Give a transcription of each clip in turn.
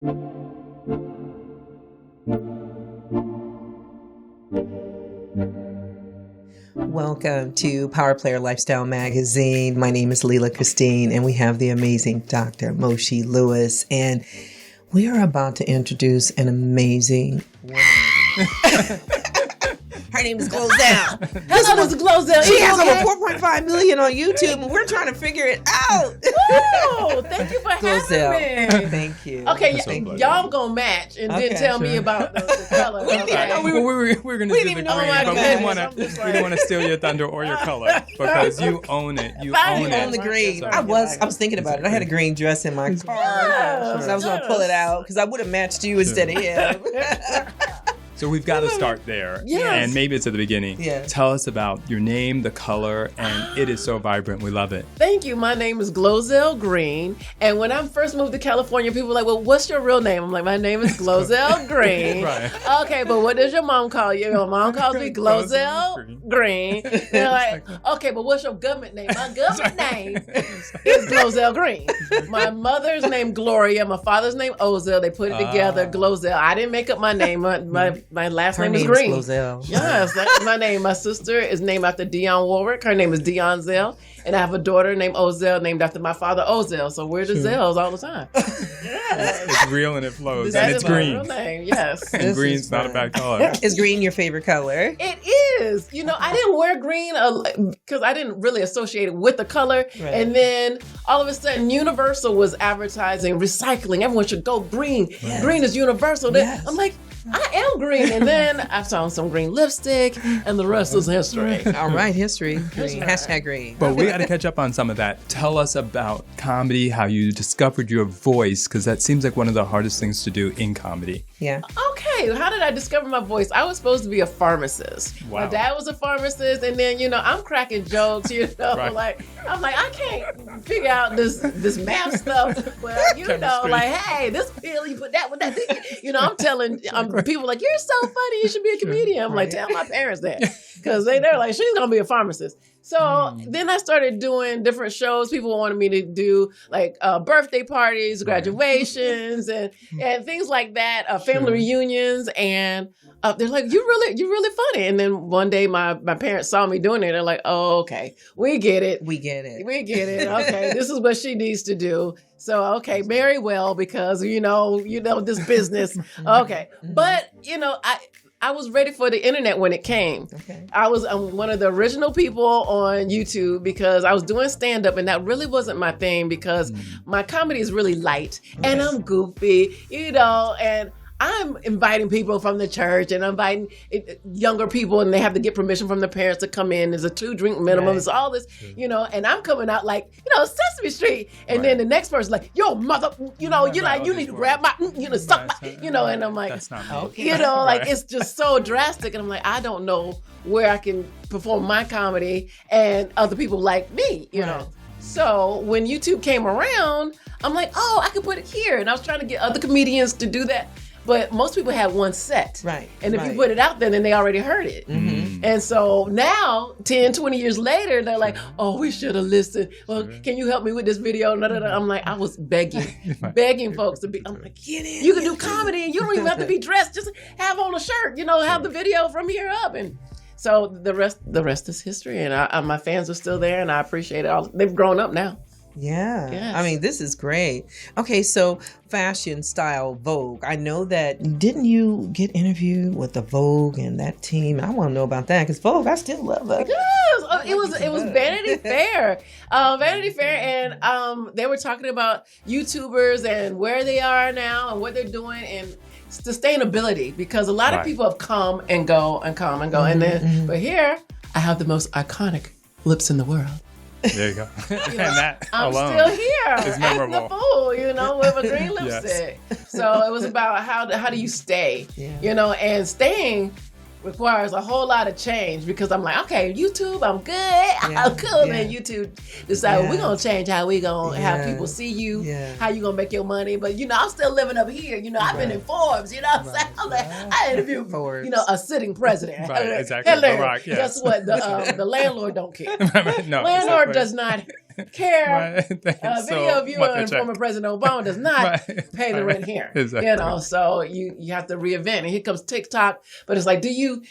Welcome to Power Player Lifestyle Magazine. My name is Lela Christine, and we have the amazing Dr. Moshe Lewis, and we are about to introduce an amazing woman. Her name is GloZell. Hello, this is GloZell. She has over 4.5 million on YouTube, and we're trying to figure it out. Oh, thank you for having me. Thank you. Okay, so y'all gonna match and then tell me about the color. We didn't know we were going to do the green, but we didn't want to steal your thunder or your color because you own it. You own the green. So, I was thinking about it. I had a green dress in my car, so I was going to pull it out because I would have matched you instead of him. So we've got to start there. Yes. And maybe it's at the beginning. Yeah. Tell us about your name, the color, and it is so vibrant. We love it. Thank you. My name is GloZell Green. And when I first moved to California, people were like, well, what's your real name? I'm like, my name is GloZell Green. Right. Okay, but what does your mom call you? Your mom calls me GloZell Green. They're like, okay, but what's your government name? My government name is GloZell Green. My mother's name, Gloria. My father's name, Ozell. They put it together, GloZell. I didn't make up my name. My last name is Green. GloZell. Yes, that's my name. My sister is named after Dionne Warwick. Her name is Dionne Zell. And I have a daughter named Ozell, named after my father, Ozell. So we're the Zells all the time. Yes. It's real and it flows. That and it's is my green. real name, yes. And green's not a bad color. Is green your favorite color? It is. You know, I didn't wear green because I didn't really associate it with the color. Right. And then all of a sudden, Universal was advertising recycling. Everyone should go green. Yes. Green is universal. Yes. I'm like, I am green. And then I found some green lipstick, and the rest is history. All right, history. Green. Hashtag green. But we got to catch up on some of that. Tell us about comedy, how you discovered your voice, because that seems like one of the hardest things to do in comedy. Yeah. Okay, how did I discover my voice? I was supposed to be a pharmacist. Wow. My dad was a pharmacist, and then, you know, I'm cracking jokes, you know, Right. I'm like, I can't figure out this math stuff. Well, you know, Chemistry. like, hey, this pill, you put that with that thing. You know, I'm telling people like, you're so funny, you should be a comedian. I'm like, tell my parents that. Because they're like, she's going to be a pharmacist. So then I started doing different shows. People wanted me to do like birthday parties, graduations, and things like that, family reunions. And they're like, you're really funny. And then one day my parents saw me doing it. They're like, oh, okay, we get it. We get it. Okay, this is what she needs to do. So, okay, marry well because, you know, this business. Okay. But, you know, I was ready for the internet when it came. Okay. I was one of the original people on YouTube because I was doing stand-up, and that really wasn't my thing because my comedy is really light and I'm goofy, you know, and I'm inviting people from the church and I'm inviting younger people, and they have to get permission from the parents to come in. There's a 2-drink minimum. Right. It's all this, you know, and I'm coming out like, you know, Sesame Street. And then the next person's like, yo, mother, you know, you're like, you need to grab my, you know, suck my, you know, and I'm like, That's not me. Okay. you know, like it's just so drastic. And I'm like, I don't know where I can perform my comedy and other people like me, you know. So when YouTube came around, I'm like, oh, I can put it here. And I was trying to get other comedians to do that. But most people had one set. Right. And if you put it out there, then they already heard it. Mm-hmm. And so now, 10, 20 years later, they're like, oh, we should have listened. Well, can you help me with this video? I'm like, I was begging folks to be, I'm like, get in. You can do comedy and you don't even have to be dressed. Just have on a shirt, you know, have the video from here up. And so the rest is history. And my fans are still there, and I appreciate it. They've grown up now. Yeah. Yes. I mean, this is great. Okay, so fashion style Vogue. I know that, didn't you get interviewed with the Vogue and that team? I want to know about that because Vogue, I still love that. Yes, it was Vanity Fair. Vanity Fair, and they were talking about YouTubers and where they are now and what they're doing and sustainability, because a lot of people have come and go and come and go. And then, but here, I have the most iconic lips in the world. There you go. And that I'm alone still here, is acting the memorable. fool, you know, with a green lipstick. So it was about how do you stay, you know, and staying requires a whole lot of change, because I'm like, okay, YouTube, I'm good, I'm cool, man. YouTube decide we're gonna change how we gonna have people see you, how you gonna make your money. But you know, I'm still living up here. You know, I've been in Forbes. You know what I'm saying? I'm like, I interviewed, you know, a sitting president. Right, exactly. Hello. Barack, yes. Guess what? The landlord don't care. No, Landlord does not care. Right. A video of you and former President Obama does not pay the rent here. Exactly. You know, so you have to reinvent. And here comes TikTok. But it's like, do you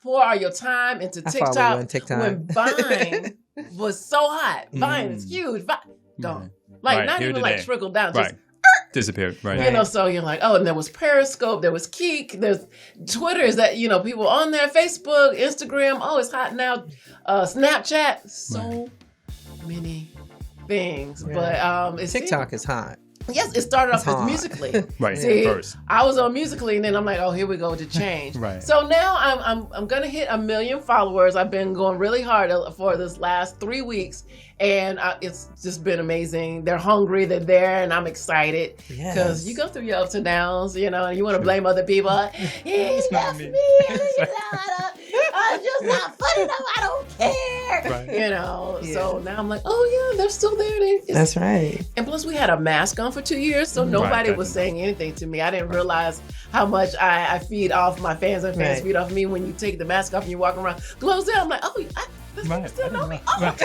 pour all your time into I follow you on TikTok. when Vine was so hot? Vine is huge. Gone. Like not even like trickled down. Just disappeared. Right. You know, so you're like, oh, and there was Periscope, there was Keek, there's Twitter. Is that, you know, people on there, Facebook, Instagram. Oh, it's hot now. Snapchat. So many things. But it's TikTok is hot. Yes, it started off as Musically. Right. See, First. I was on Musically, and then I'm like, oh, here we go to change. Right. So now I'm gonna hit 1 million followers. I've been going really hard for this last 3 weeks, and it's just been amazing. They're hungry, they're there, and I'm excited because you go through your ups and downs, you know, and you want to blame other people. He left me. I'm just not funny enough. I don't care. Right. You know. So now I'm like, oh yeah, they're still there. That's right. And plus, we had a mask on for 2 years, so nobody was saying anything to me. I didn't realize how much I feed off my fans and fans feed off me when you take the mask off and you walk around. GloZell, I'm like, oh, this people still know me. Oh,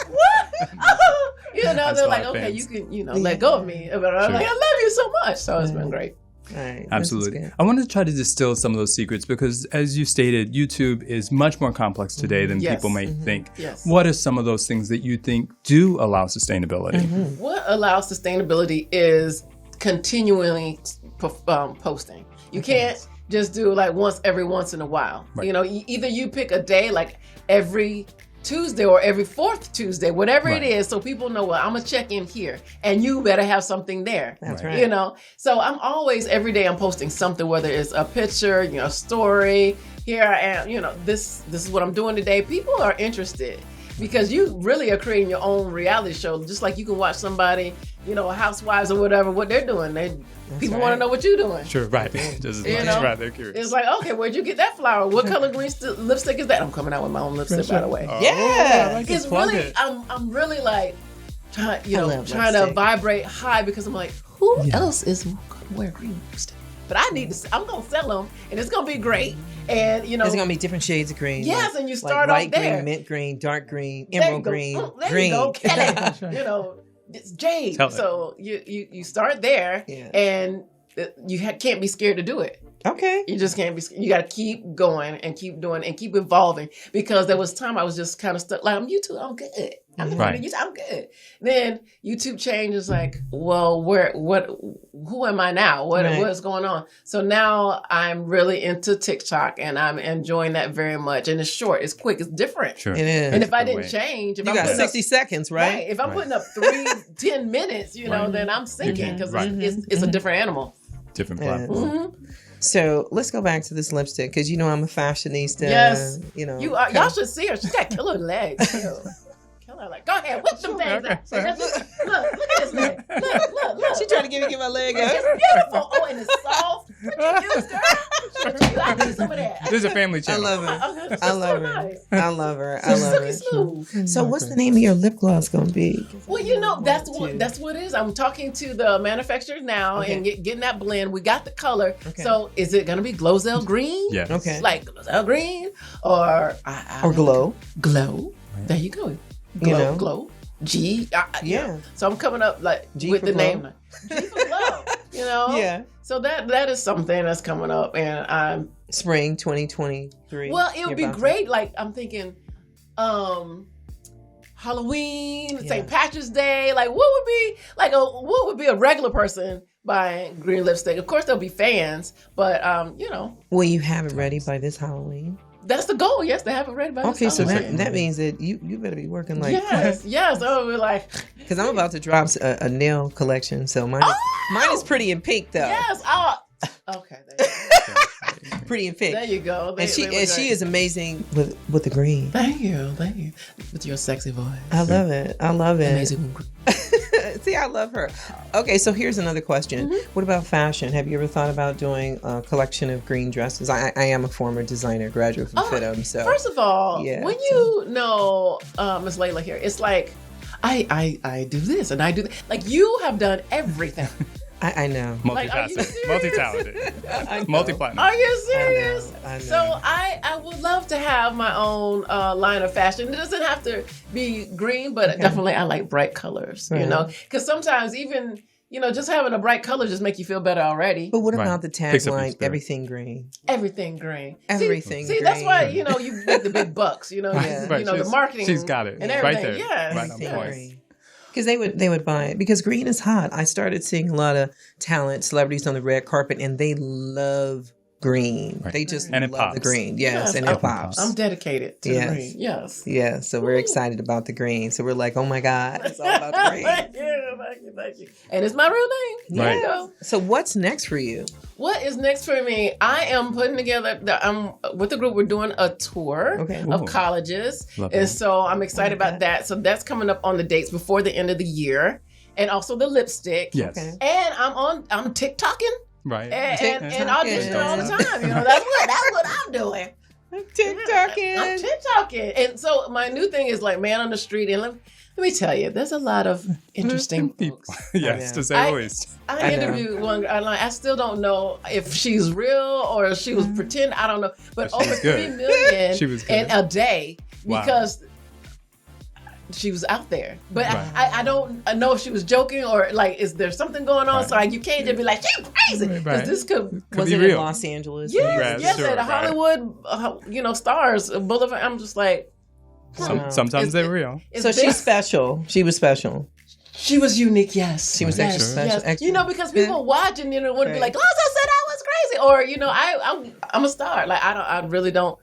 what? Oh. You know, they're like, okay, you can, you know, let go of me. But I'm like, I love you so much. So it's been great. Right. Absolutely. I wanted to try to distill some of those secrets because, as you stated, YouTube is much more complex today than people may think. Yes. What are some of those things that you think do allow sustainability? What allows sustainability is continually posting. You can't just do like every once in a while. Right. You know, either you pick a day like every Tuesday or every fourth Tuesday, whatever it is, so people know, well, I'm gonna check in here, and you better have something there. That's right. You know, so I'm always every day I'm posting something, whether it's a picture, you know, story. Here I am. You know, this is what I'm doing today. People are interested because you really are creating your own reality show, just like you can watch somebody, you know, housewives or whatever, what they're doing. People want to know what you're doing. Sure, right. Just as you much, know? right, they're curious. It's like, okay, where'd you get that flower? What color green lipstick is that? I'm coming out with my own lipstick, by the way. It's really, I'm really like, trying to vibrate high because I'm like, who else is going to wear green lipstick? But I'm going to sell them, and it's going to be great. And, you know. There's going to be different shades of green. Yes, and you start like off there. Light green, mint green, dark green, emerald green, there green. You go, Kelly. You know, it's jade. So you start there, and you can't be scared to do it. Okay. You just can't be. You got to keep going and keep doing and keep evolving, because there was time I was just kind of stuck. Like, I'm YouTube, I'm good. I'm good. Then YouTube changes. Like, well, who am I now? What's going on? So now I'm really into TikTok, and I'm enjoying that very much. And it's short, it's quick, it's different. Sure. It is. And if I didn't change, you got 60 seconds, right? If I'm putting up 10 minutes, you know, then I'm sinking because it's a different animal. Different platform. So let's go back to this lipstick, because you know I'm a fashionista. Yes, you know, y'all should see her. She's got killer legs too. Killer, like, go ahead, whip them things. Look at this leg. Look. She trying to give my leg up. It's beautiful. Oh, and it's soft. What you use, girl? I need some of that. This is a family channel. I love her. Smooth. So what's the name of your lip gloss going to be? Well, you know, that's what it is. I'm talking to the manufacturers now and getting that blend. We got the color. Okay. So is it going to be GloZell Green? Yeah. Okay. Like GloZell Green or Glow. Glow. There you go. Glow. G. Yeah. So I'm coming up like G with the glow. Name. G for Glow. You know? Yeah. So that is something that's coming up, and I'm spring 2023. Well, it would be great. Like, I'm thinking, Halloween, St. Patrick's Day. Like, what would be a regular person buying green lipstick? Of course, there'll be fans, but you know. Will you have it ready by this Halloween? That's the goal. Yes, to have it ready by this Halloween. So that means that you better be working like yes. Oh, we're like, because I'm about to drop a nail collection, so mine is pretty in pink though. Yes. Okay. Pretty in pink. There you go. And she is amazing with the green. Thank you. With your sexy voice. I love it. Amazing. See, I love her. Okay, so here's another question. What about fashion? Have you ever thought about doing a collection of green dresses? I am a former designer, graduate from FITM. So first of all, when you know Miss Lela here, it's like I do this and I do that. Like, you have done everything. I know. Like, are you Multifaceted, serious? multi-talented, multi-platinum. Are you serious? I know. So I would love to have my own line of fashion. It doesn't have to be green, but definitely I like bright colors, you know, because sometimes even, you know, just having a bright color just make you feel better already. But what about the Picks up your tagline, spirit. everything green? Everything green. Everything See, green. that's why, you know, you make the big bucks, you know, Right, you know, the marketing. She's got it and right everything. there. Yeah. Right on Everything point. green. Because they would buy it because green is hot. I started seeing a lot of talent, celebrities on the red carpet, and they love green. Right. They just And it love the pops. green. Yes, and I'm- it pops. I'm dedicated to the green. Yes. Yeah, so we're excited about the green. So we're like, oh my God, it's all about the green. Thank you. And it's my real name. Right. There you go. So what's next for you? What is next for me? I am putting together, with the group, we're doing a tour Okay. of Ooh. colleges. Love And that. so I'm excited about that. So that's coming up on the dates before the end of the year. And also the lipstick. Yes. Okay. And I'm TikToking Right. and TikToking. auditioning all the time. You know, that's what I'm doing. I'm TikToking. I'm TikToking. And so my new thing is like man on the street. And let me tell you, there's a lot of interesting People. folks. Yes, to say the least. I know. interviewed one. I still don't know if she's real or if she was pretend. I don't know. But But she over was good. 3 million She was good. in a day Wow. because she was out there. But Right. I don't know if she was joking or like is there something going on? Right. So you can't just be like she's crazy because Right. this could. Could Was be it real. in Los Angeles? Yes, Right, yes, sure, at the right. Hollywood, stars boulevard. I'm just like, Wow. Sometimes It's- they're real. is So this- she's special. She was special. She was unique, yes. She was yes, extra special. yes. Extra. You know, because people watching, you know, would be Right. like, "GloZell said I was crazy," or you know, I'm a star. Like I really don't.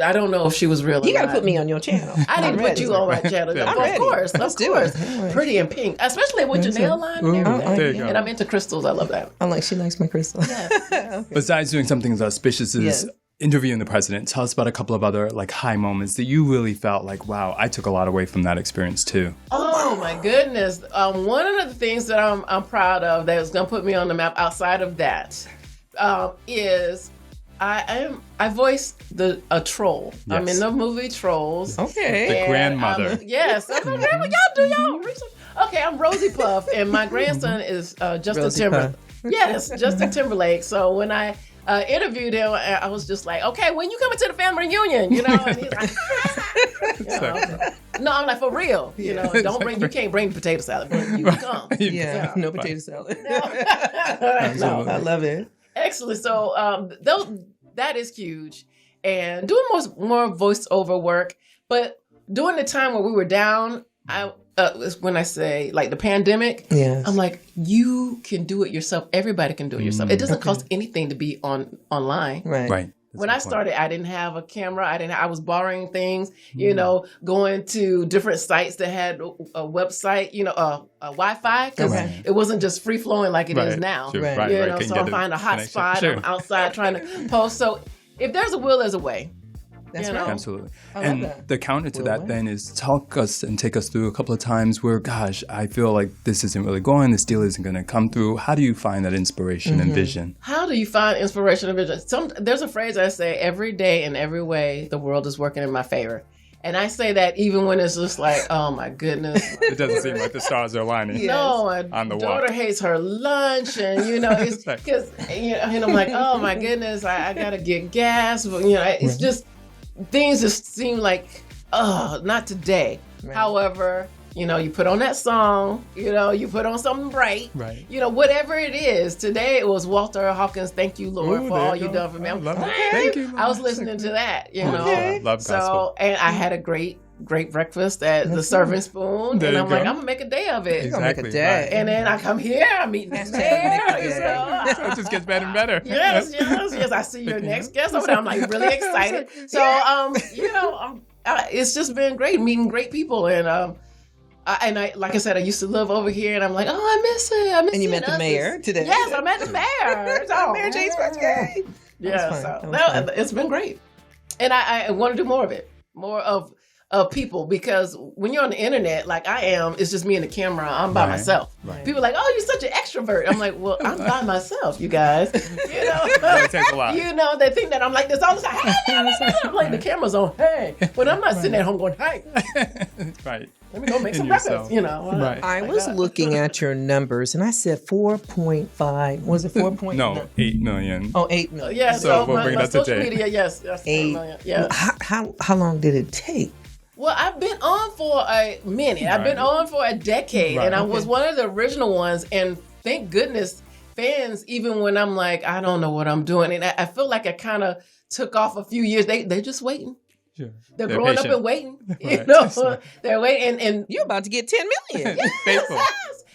I don't know if she was real. You or got to not. put me on your channel. I didn't I'm put ready. you on my channel. I'm Of ready. course, Let's of do course. it. All right. Pretty in pink, especially with your nail line and Ooh, everything. there you go. And I'm into crystals. I love that. I'm like, she likes my crystal. Yes. Besides doing something as auspicious as Yes. interviewing the president, tell us about a couple of other like high moments that you really felt like, wow, I took a lot away from that experience too. Oh my goodness! One of the things that I'm proud of that is going to put me on the map outside of that is I voiced a troll. Yes. I'm in the movie Trolls. Okay. The And grandmother. Yes, I'm a grandma. Y'all do y'all research. Okay, I'm Rosie Puff, and my grandson is Justin Rosie Timberlake. Puff. Yes, Justin Timberlake. So when I interviewed him, I was just like, okay, when you coming to the family reunion, you know? And he's like, you know, no, I'm like, for real, you know, you can't bring the potato salad, but you can come. Yeah, Yeah. no potato salad. No. I love it. Excellent. So that is huge, and doing more voiceover work. But during the time where we were down, is when I say like the pandemic. Yes. I'm like, you can do it yourself. Everybody can do it yourself. It doesn't cost anything to be online. Right. Right. That's When a I good point. started, I didn't have a camera. I was borrowing things, you know, going to different sites that had a website, you know, a Wi-Fi. Because Okay. it wasn't just free flowing like it is Right. now. Sure. Right. Right. You Right. know, Couldn't so get I'm the finding a hot connection. spot. Sure. I'm outside trying to post. So if there's a will, there's a way. That's You know? right. Absolutely. I love And that. the counter to Well, that wow. then is talk us and take us through a couple of times where, gosh, I feel like this isn't really going, this deal isn't going to come through. How do you find that inspiration and vision? How do you find inspiration and vision? There's a phrase I say, every day in every way, the world is working in my favor. And I say that even when it's just like, oh my goodness. It doesn't seem like the stars are aligning. Yeah. No, my On the daughter walk. hates her lunch, and you know, it's Right. because and I'm like, oh my goodness, I gotta get gas, but you know, it's just things just seem like, oh, not today. Right. However, you know, you put on that song, you know, you put on something bright, Right. you know, whatever it is. Today it was Walter Hawkins. Thank you, Lord, Ooh, for there all you you've go. done for me. I I'm love like, it. Thank you, I was Lord. listening to that, you know. Okay. Love So, gospel. and I had a great breakfast at the Serving Spoon, There and you I'm go. like, I'm gonna make a day of it. You're gonna make a Exactly, day. right. And then I come here, I'm eating this there. Yeah. So it just gets better and better. Yes. I see your next guest over there. I'm like really excited. So, you know, it's just been great meeting great people, and I like I said, I used to live over here, and I'm like, oh, I miss it. I miss. And you seeing met the us. mayor today. Yes, I met the mayor. So, Mayor James Brooks. Yay. Yeah, fun. so That was fun. it's been great, and I want to do more of it, more of of people, because when you're on the internet, like I am, it's just me and the camera. I'm by myself. Right. People are like, oh, you're such an extrovert. I'm like, well, I'm by myself, you guys. You know, It takes a lot. you know, they think that I'm like this all the time. I'm like, the camera's on, hey. But I'm not sitting at home going, hey, Right. let me go make In some yourself. breakfast, you know. Right. I Like was that. looking at your numbers and I said 4.5. Was it 4.9? No, 8 million. Oh, 8 million. Yeah, So so we'll my bring that social today. media, yes, 8 8. million, yeah. How long did it take? Well, I've been on for a minute. I've been on for a decade, Right. and I was one of the original ones. And thank goodness, fans, even when I'm like, I don't know what I'm doing, and I feel like I kind of took off a few years. They're just waiting. Sure. They're They're growing patient. up and waiting. You Right. know, they're waiting, and You're about to get 10 million. Faithful.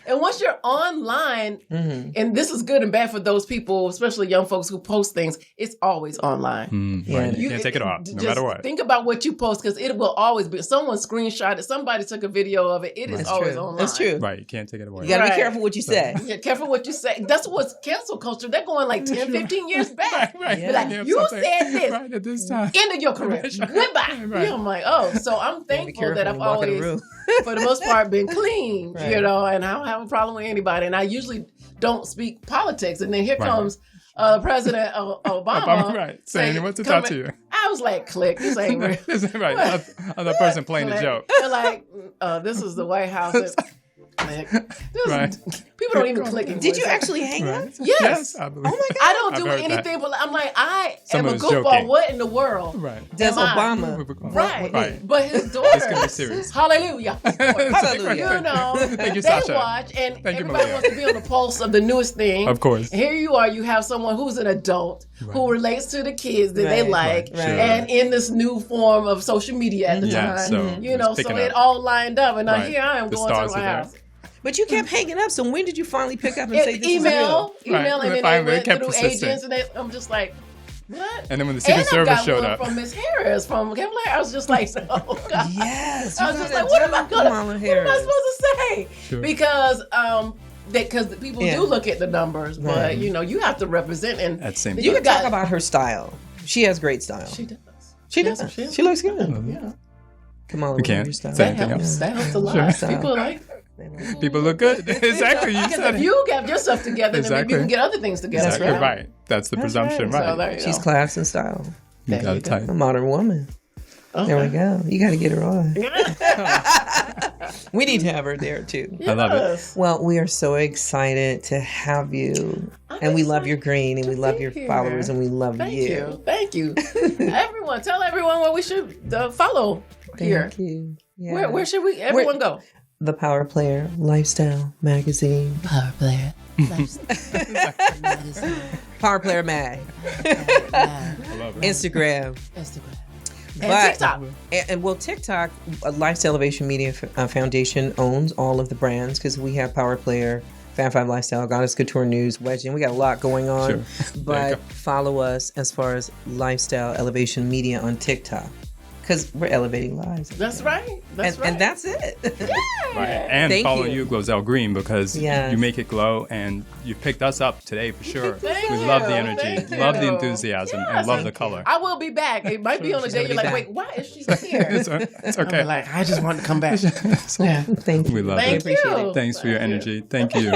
and once you're online, Mhm. and this is good and bad for those people, especially young folks who post things. It's always online. Yeah. Right. You can't take it off, no just matter what. Think about what you post, because it will always be. Someone screenshot it. Somebody took a video of it. It is That's always true. online. That's true. Right. You can't take it away. You got to Right. be careful what you say. Yeah, careful what you say. That's what's cancel culture. They're going like 10, 15 years back. Right. Yeah. Be like, have you something said this. Right at this time. End of your career. Goodbye. Right. Yeah, I'm like, oh, so I'm Be thankful careful that when I've you walk in the always, room. for the most part, been clean, Right. you know, and I don't have a problem with anybody. And I usually don't speak politics. And then here Right. comes President Obama. Right. Saying what to come talk to in- you. I was like, click, this ain't real. Right. Other person playing the Like, joke. They're like, this is the White House. Click. Right. People don't even click. Did you actually hang up? Right. Yes. I believe. Oh my God. I don't I've do heard that. anything, but I'm like, I Someone am a was goofball. joking. What in the world? Right. Does Am I? Obama? Right. Right. But his It's gonna be daughter, serious. hallelujah. Hallelujah. You know, Thank you, they Sasha. watch, and Thank you, everybody Malia. wants to be on the pulse of the newest thing. Of course. And here you are, you have someone who's an adult who relates to the kids that they Right, like, right, sure. and in this new form of social media at the Yeah, time. so you it's know, so picking it up. all lined up, and now Right. here I am The going to stars the are White there. House. But you kept hanging up. So when did you finally pick up and say this is Email, real? Right. and then Finally, they went kept through persistent. agents, and I'm just like, what? And then when the Secret Service I got showed one up. from Miss Harris from Kamala Harris. I was just like, oh God. Yes. I was just like, what am I supposed to say? Sure. Because because people Yeah. do look at the numbers, but Right. you know, you have to represent, and At the same You time. can talk about her style. She has great style. she does. She Yes, does. she is. She looks good. Yeah, Kamala, We can't your style. say that anything helps. else. That helps a lot. Sure. People like. People look good. Exactly. You Because said if it. you get yourself together, then maybe Exactly. you can get other things together. Exactly you know? right. That's the presumption, right. So right? there you She's go. class and style. You There got you it go. tight. A modern woman. Okay. There we go. You got to get her on. We need to have her there too. I love it. Yes. Well, we are so excited to have you. And we love your green and we love your be here. followers and we love Thank you. you. Thank you. Everyone, tell everyone what we should follow here. Thank you. Yeah. Where should we everyone go? The Power Player Lifestyle Magazine. Power player. Power Player Mag. I love it. Instagram. Instagram. And But- TikTok. And well, TikTok, Lifestyle Elevation Media Foundation owns all of the brands because we have Power Player, Fan 5 Lifestyle, Goddess Couture News, Wedging. We got a lot going on. Sure. There you But go. follow us as far as Lifestyle Elevation Media on TikTok because we're elevating lives. That's right. That's right. And that's it. Right. And Thank follow you. you, GloZell Green, because Yes. you make it glow and you picked us up today for sure. Thank We you. love the energy, Thank love the you. enthusiasm, Yes. and love the color. I will be back. It might be on a She's day gonna you're be like, back. wait, why is she here? It's I'll okay. be like, I just wanted to come back. Yeah. Thank you. We love Thank it. appreciate you. it. Thanks for your Thank you. energy. Thank you.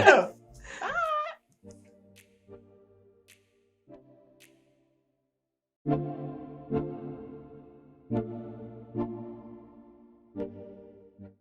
Bye.